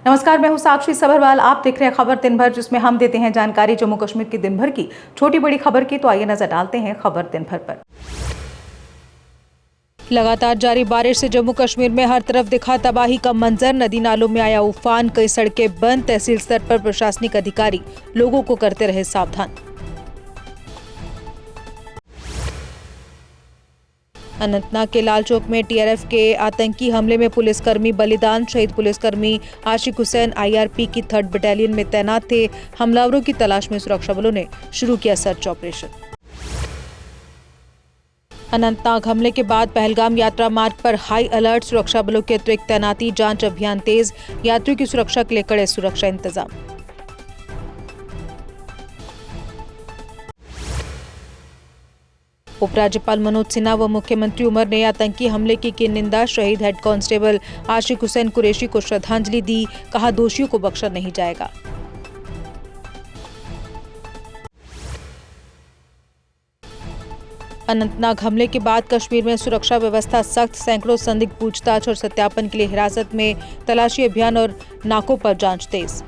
नमस्कार, मैं हूं साक्षी सभरवाल। आप देख रहे हैं खबर दिन भर, जिसमें हम देते हैं जानकारी जम्मू कश्मीर की दिन भर की छोटी बड़ी खबर की। तो आइए नजर डालते हैं खबर दिन भर पर। लगातार जारी बारिश से जम्मू कश्मीर में हर तरफ दिखा तबाही का मंजर। नदी नालों में आया उफान, कई सड़कें बंद। तहसील स्तर पर प्रशासनिक अधिकारी लोगों को करते रहे सावधान। अनंतनाग के लाल चौक में टीआरएफ के आतंकी हमले में पुलिसकर्मी बलिदान। शहीद पुलिसकर्मी आशिक हुसैन आईआरपी की 3rd बटालियन में तैनात थे। हमलावरों की तलाश में सुरक्षा बलों ने शुरू किया सर्च ऑपरेशन। अनंतनाग हमले के बाद पहलगाम यात्रा मार्ग पर हाई अलर्ट। सुरक्षा बलों की अतिरिक्त तैनाती, जांच अभियान तेज। यात्रियों की सुरक्षा के लिए कड़े सुरक्षा इंतजाम। उपराज्यपाल मनोज सिन्हा व मुख्यमंत्री उमर ने आतंकी हमले की निंदा। शहीद हेड कांस्टेबल आशिक हुसैन कुरैशी को श्रद्धांजलि दी। कहा, दोषियों को बख्शा नहीं जाएगा। अनंतनाग हमले के बाद कश्मीर में सुरक्षा व्यवस्था सख्त। सैकड़ों संदिग्ध पूछताछ और सत्यापन के लिए हिरासत में। तलाशी अभियान और नाकों पर जांच तेज।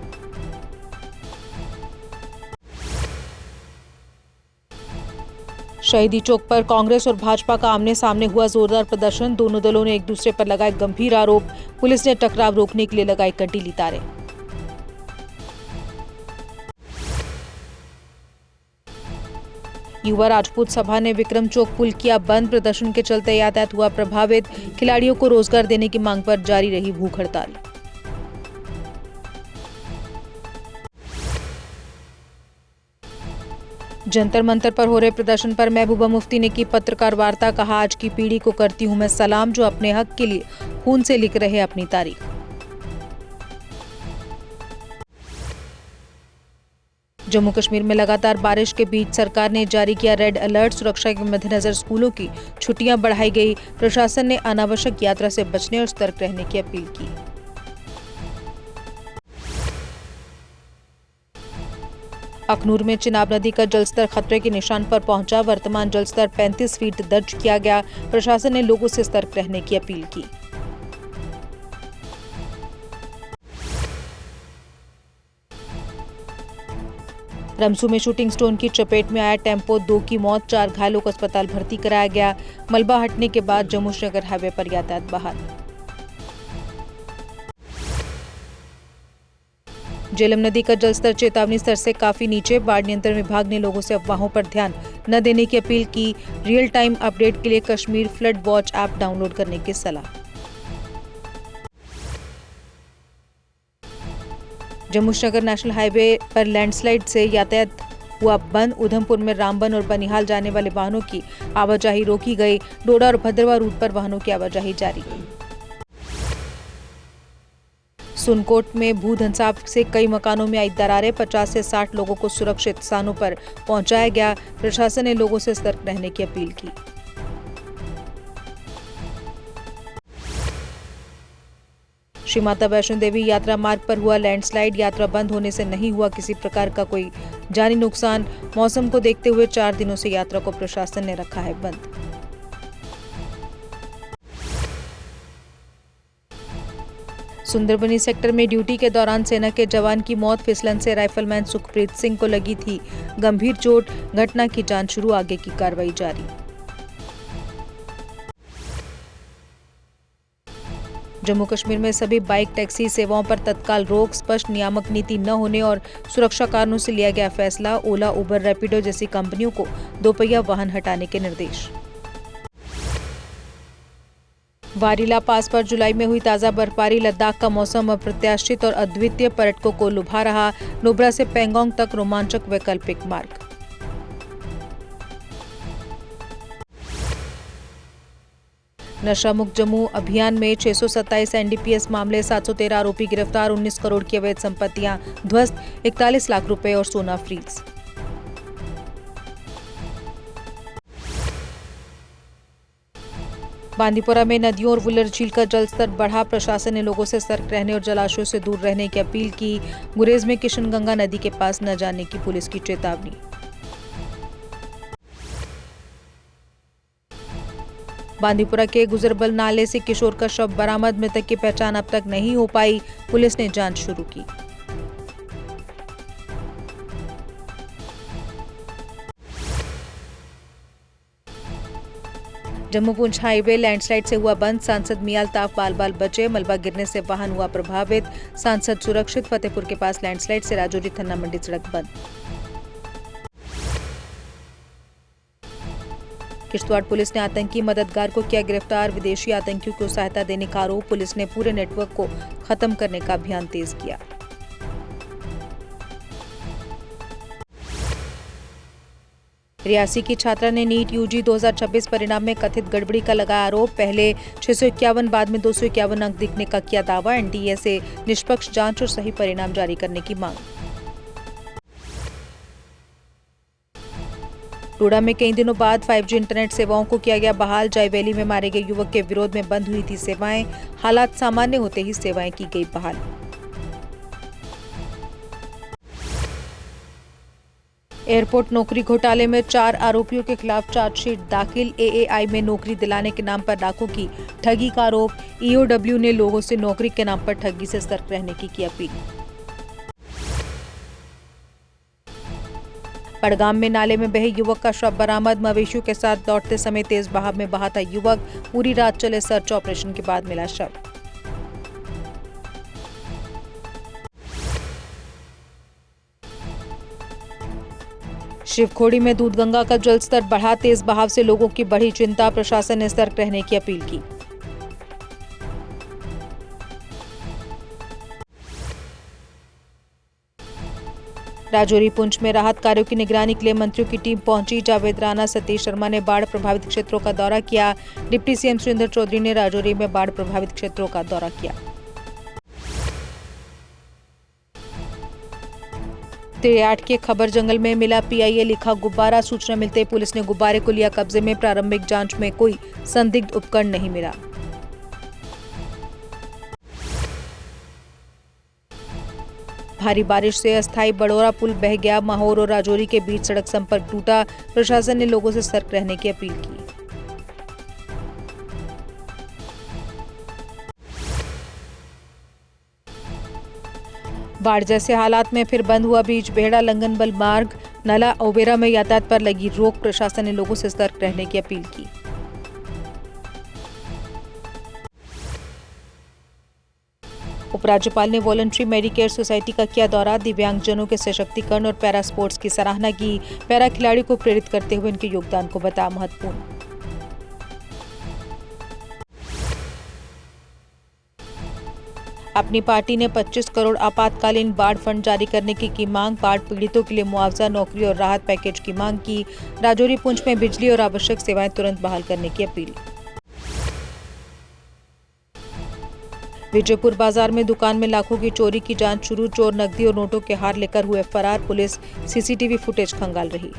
शहीदी चौक पर कांग्रेस और भाजपा का आमने सामने हुआ जोरदार प्रदर्शन। दोनों दलों ने एक दूसरे पर लगाए गंभीर आरोप। पुलिस ने टकराव रोकने के लिए लगाई कंटीली तारें। युवा राजपूत सभा ने विक्रम चौक पुल किया बंद। प्रदर्शन के चलते यातायात हुआ प्रभावित। खिलाड़ियों को रोजगार देने की मांग पर जारी रही भूख हड़ताल। जंतर मंतर पर हो रहे प्रदर्शन पर महबूबा मुफ्ती ने की पत्रकार वार्ता। कहा, आज की पीढ़ी को करती हूं मैं सलाम, जो अपने हक के लिए खून से लिख रहे अपनी तारीख। जम्मू कश्मीर में लगातार बारिश के बीच सरकार ने जारी किया रेड अलर्ट। सुरक्षा के मद्देनजर स्कूलों की छुट्टियां बढ़ाई गई। प्रशासन ने अनावश्यक यात्रा से बचने और सतर्क रहने की अपील की। अखनूर में चिनाब नदी का जलस्तर खतरे के निशान पर पहुंचा। वर्तमान जलस्तर 35 फीट दर्ज किया गया। प्रशासन ने लोगों से सतर्क रहने की अपील की। रमसू में शूटिंग स्टोन की चपेट में आया टेम्पो, 2 की मौत, 4 घायलों को अस्पताल भर्ती कराया गया। मलबा हटने के बाद जम्मू श्रीनगर हाईवे पर यातायात बहाल। झेलम नदी का जलस्तर चेतावनी स्तर से काफी नीचे। बाढ़ नियंत्रण विभाग ने लोगों से अफवाहों पर ध्यान न देने की अपील की। रियल टाइम अपडेट के लिए Kashmir flood watch app download करने की सलाह। जम्मू श्रीनगर नेशनल हाईवे पर लैंडस्लाइड से यातायात हुआ बंद। उधमपुर में रामबन और बनिहाल जाने वाले वाहनों की आवाजाही रोकी गई। डोडा और भद्रवाह रूट पर वाहनों की आवाजाही जारी। सुनकोट में भूधंसाव से कई मकानों में आई दरारें। 50 से 60 लोगों को सुरक्षित स्थानों पर पहुंचाया गया। प्रशासन ने लोगों से सतर्क रहने की अपील की। श्री माता वैष्णो देवी यात्रा मार्ग पर हुआ लैंडस्लाइड। यात्रा बंद होने से नहीं हुआ किसी प्रकार का कोई जानी नुकसान। मौसम को देखते हुए 4 दिनों से यात्रा को प्रशासन ने रखा है बंद। सुंदरबनी सेक्टर में ड्यूटी के दौरान सेना के जवान की मौत। फिसलन से राइफलमैन सुखप्रीत सिंह को लगी थी गंभीर चोट। घटना की जांच शुरू, आगे की कार्रवाई जारी। जम्मू कश्मीर में सभी बाइक टैक्सी सेवाओं पर तत्काल रोक। स्पष्ट नियामक नीति न होने और सुरक्षा कारणों से लिया गया फैसला। ओला, उबर, रैपिडो जैसी कंपनियों को दोपहिया वाहन हटाने के निर्देश। वारीला पास पर जुलाई में हुई ताजा बर्फबारी। लद्दाख का मौसम अप्रत्याशित और अद्वितीय, पर्यटकों को लुभा रहा। नुब्रा से पैंगोंग तक रोमांचक वैकल्पिक मार्ग। नशा मुक्त जम्मू अभियान में 627 एनडीपीएस मामले, 713 आरोपी गिरफ्तार। 19 करोड़ की अवैध संपत्तियां ध्वस्त, 41 लाख रुपए और सोना फ्रीज। बांदीपुरा में नदियों और वुलर झील का जलस्तर बढ़ा। प्रशासन ने लोगों से सतर्क रहने और जलाशयों से दूर रहने की अपील की। गुरेज में किशनगंगा नदी के पास न जाने की पुलिस की चेतावनी। बांदीपुरा के गुजरबल नाले से किशोर का शव बरामद, मृतक की पहचान अब तक नहीं हो पाई, पुलिस ने जांच शुरू की। जम्मू पुंछ हाईवे लैंडस्लाइड से हुआ बंद, सांसद मियां अल्ताफ बाल बाल बचे, मलबा गिरने से वाहन हुआ प्रभावित, सांसद सुरक्षित। फतेहपुर के पास लैंडस्लाइड से राजौरी थन्ना मंडी सड़क बंद। किश्तवाड़ पुलिस ने आतंकी मददगार को किया गिरफ्तार, विदेशी आतंकियों को सहायता देने का आरोप, पुलिस ने पूरे नेटवर्क को खत्म करने का अभियान तेज किया। रियासी की छात्रा ने नीट यूजी 2026 परिणाम में कथित गड़बड़ी का लगाया आरोप, पहले 651 बाद में 251 अंक दिखने का किया दावा, एनटीए से निष्पक्ष जांच और सही परिणाम जारी करने की मांग। टोडा में कई दिनों बाद 5G इंटरनेट सेवाओं को किया गया बहाल, जय वैली में मारे गए युवक के विरोध में बंद हुई थी सेवाएं, हालात सामान्य होते ही सेवाएं की गई बहाल। एयरपोर्ट नौकरी घोटाले में 4 आरोपियों के खिलाफ चार्जशीट दाखिल, एएआई में नौकरी दिलाने के नाम पर लाखों की ठगी का आरोप, ईओडब्ल्यू ने लोगों से नौकरी के नाम पर ठगी से सतर्क रहने की अपील। बड़गाम में नाले में बहे युवक का शव बरामद, मवेशियों के साथ लौटते समय तेज बहाव में बहा था युवक, पूरी रात चले सर्च ऑपरेशन के बाद मिला शव। शिवखोड़ी में दूधगंगा का जलस्तर बढ़ा, तेज बहाव से लोगों की बढ़ी चिंता, प्रशासन ने सतर्क रहने की अपील की। राजौरी पुंछ में राहत कार्यों की निगरानी के लिए मंत्रियों की टीम पहुंची, जावेद राणा, सतीश शर्मा ने बाढ़ प्रभावित क्षेत्रों का दौरा किया, डिप्टी सीएम सुरेंद्र चौधरी ने राजौरी में बाढ़ प्रभावित क्षेत्रों का दौरा किया। तिरियाट के खबर जंगल में मिला पीआईए लिखा गुब्बारा, सूचना मिलते ही पुलिस ने गुब्बारे को लिया कब्जे में, प्रारंभिक जांच में कोई संदिग्ध उपकरण नहीं मिला। भारी बारिश से अस्थायी बड़ौरा पुल बह गया, माहौर और राजौरी के बीच सड़क संपर्क टूटा, प्रशासन ने लोगों से सतर्क रहने की अपील की। बाढ़ जैसे हालात में फिर बंद हुआ बीच बेहड़ा लंगनबल मार्ग, नला ओबेरा में यातायात पर लगी रोक, प्रशासन ने लोगों से सतर्क रहने की अपील की। उपराज्यपाल ने वॉलंटरी मेडिकेयर सोसाइटी का किया दौरा, दिव्यांगजनों के सशक्तिकरण और पैरा स्पोर्ट्स की सराहना की, पैरा खिलाड़ी को प्रेरित करते हुए इनके योगदान को बताया महत्वपूर्ण। अपनी पार्टी ने 25 करोड़ आपातकालीन बाढ़ फंड जारी करने की मांग, बाढ़ पीड़ितों के लिए मुआवजा, नौकरी और राहत पैकेज की मांग की, राजौरी पुंछ में बिजली और आवश्यक सेवाएं तुरंत बहाल करने की अपील। विजयपुर बाजार में दुकान में लाखों की चोरी की जांच शुरू, चोर नकदी और नोटों के हार लेकर हुए फरार, पुलिस सीसीटीवी फुटेज खंगाल रही।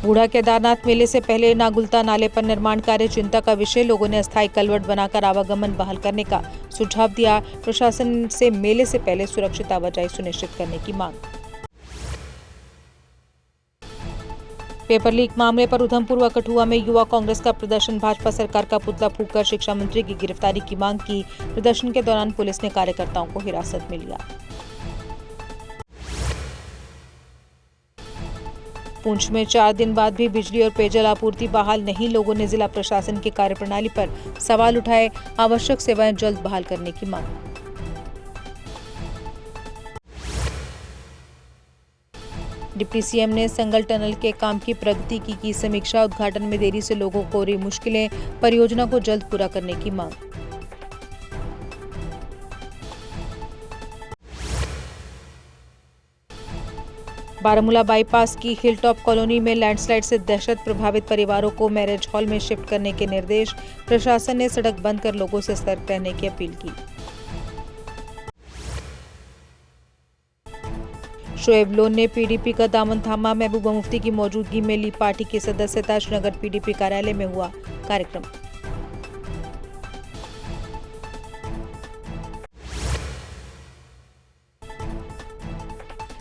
बूढ़ा केदारनाथ मेले से पहले नागुलता नाले पर निर्माण कार्य चिंता का विषय, लोगों ने अस्थायी कलवट बनाकर आवागमन बहाल करने का सुझाव दिया, प्रशासन से मेले से पहले सुरक्षित आवाजाही सुनिश्चित करने की मांग। पेपर लीक मामले पर उधमपुर व कठुआ में युवा कांग्रेस का प्रदर्शन, भाजपा सरकार का पुतला फूंककर शिक्षा मंत्री की गिरफ्तारी की मांग की, प्रदर्शन के दौरान पुलिस ने कार्यकर्ताओं को हिरासत में लिया। पुंछ में 4 दिन बाद भी बिजली और पेयजल आपूर्ति बहाल नहीं, लोगों ने जिला प्रशासन की कार्यप्रणाली पर सवाल उठाए, आवश्यक सेवाएं जल्द बहाल करने की मांग। डिप्टी सीएम ने संगल टनल के काम की प्रगति की समीक्षा, उद्घाटन में देरी से लोगों को हो रही मुश्किलें, परियोजना को जल्द पूरा करने की मांग। बारामूला बाईपास की हिलटॉप कॉलोनी में लैंडस्लाइड से दहशत, प्रभावित परिवारों को मैरिज हॉल में शिफ्ट करने के निर्देश, प्रशासन ने सड़क बंद कर लोगों से सतर्क रहने की अपील की। शोएब लोन ने पीडीपी का दामन थामा, महबूबा मुफ्ती की मौजूदगी में ली पार्टी की सदस्यता, श्रीनगर पीडीपी कार्यालय में हुआ कार्यक्रम।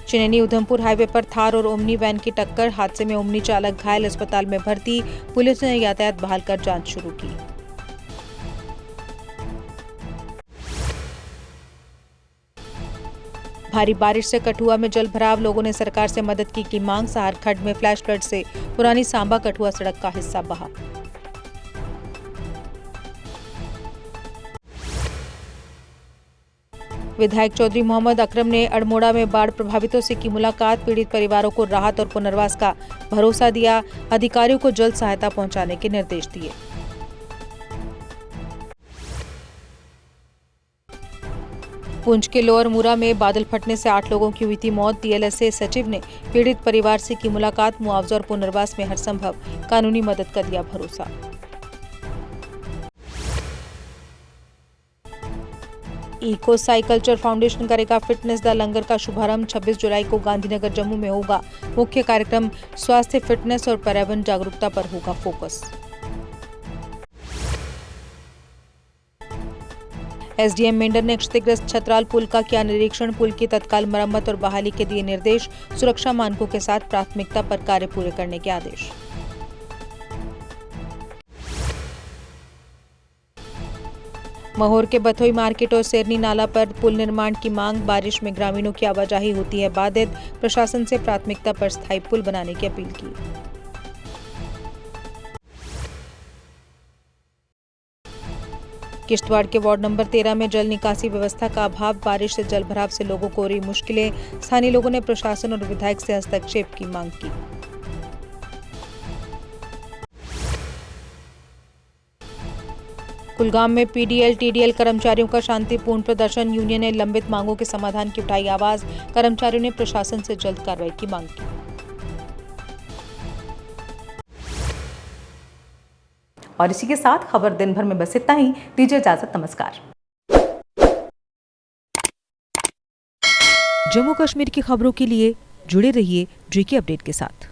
चिनैनी उधमपुर हाईवे पर थार और ओमनी वैन की टक्कर, हादसे में ओमनी चालक घायल, अस्पताल में भर्ती। पुलिस ने यातायात बहाल कर जांच शुरू की। भारी बारिश से कठुआ में जल भराव, लोगों ने सरकार से मदद की मांग। सहार खड्ड में फ्लैश फ्लड से पुरानी सांबा कठुआ सड़क का हिस्सा बहा। विधायक चौधरी मोहम्मद अकरम ने अड़मोड़ा में बाढ़ प्रभावितों से की मुलाकात, पीड़ित परिवारों को राहत और पुनर्वास का भरोसा दिया। अधिकारियों को जल्द सहायता पहुंचाने के निर्देश दिए। पुंछ के लोअर मुरा में बादल फटने से 8 लोगों की हुई थी मौत। टीएलएसए सचिव ने पीड़ित परिवार से की मुलाकात, मुआवजा और पुनर्वास में हर संभव कानूनी मदद का दिया भरोसा। इको साइकल्चर फाउंडेशन करेगा फिटनेस द लंगर का शुभारंभ। 26 जुलाई को गांधीनगर जम्मू में होगा मुख्य कार्यक्रम। स्वास्थ्य, फिटनेस और पर्यावरण जागरूकता पर होगा फोकस। एसडीएम मेंढर ने क्षतिग्रस्त छतराल पुल का किया निरीक्षण, पुल की तत्काल मरम्मत और बहाली के दिए निर्देश। सुरक्षा मानकों के साथ प्राथमिकता पर कार्य पूरे करने के आदेश। महोर के बथोई मार्केट और सेरनी नाला पर पुल निर्माण की मांग, बारिश में ग्रामीणों की आवाजाही होती है बाधित। प्रशासन से प्राथमिकता पर स्थायी पुल बनाने की अपील की। किश्तवाड़ के वार्ड नंबर 13 में जल निकासी व्यवस्था का अभाव, बारिश से जल भराव से लोगों को हो रही मुश्किलें। स्थानीय लोगों ने प्रशासन और विधायक से हस्तक्षेप की मांग की। कुलगाम में पीडीएल टीडीएल कर्मचारियों का शांतिपूर्ण प्रदर्शन, यूनियन ने लंबित मांगों के समाधान की उठाई आवाज। कर्मचारियों ने प्रशासन से जल्द कार्रवाई की मांग की। और इसी के साथ खबर दिन भर में बस इतना ही। दीजिए इजाजत, नमस्कार। जम्मू कश्मीर की खबरों के लिए जुड़े रहिए जेके अपडेट के साथ।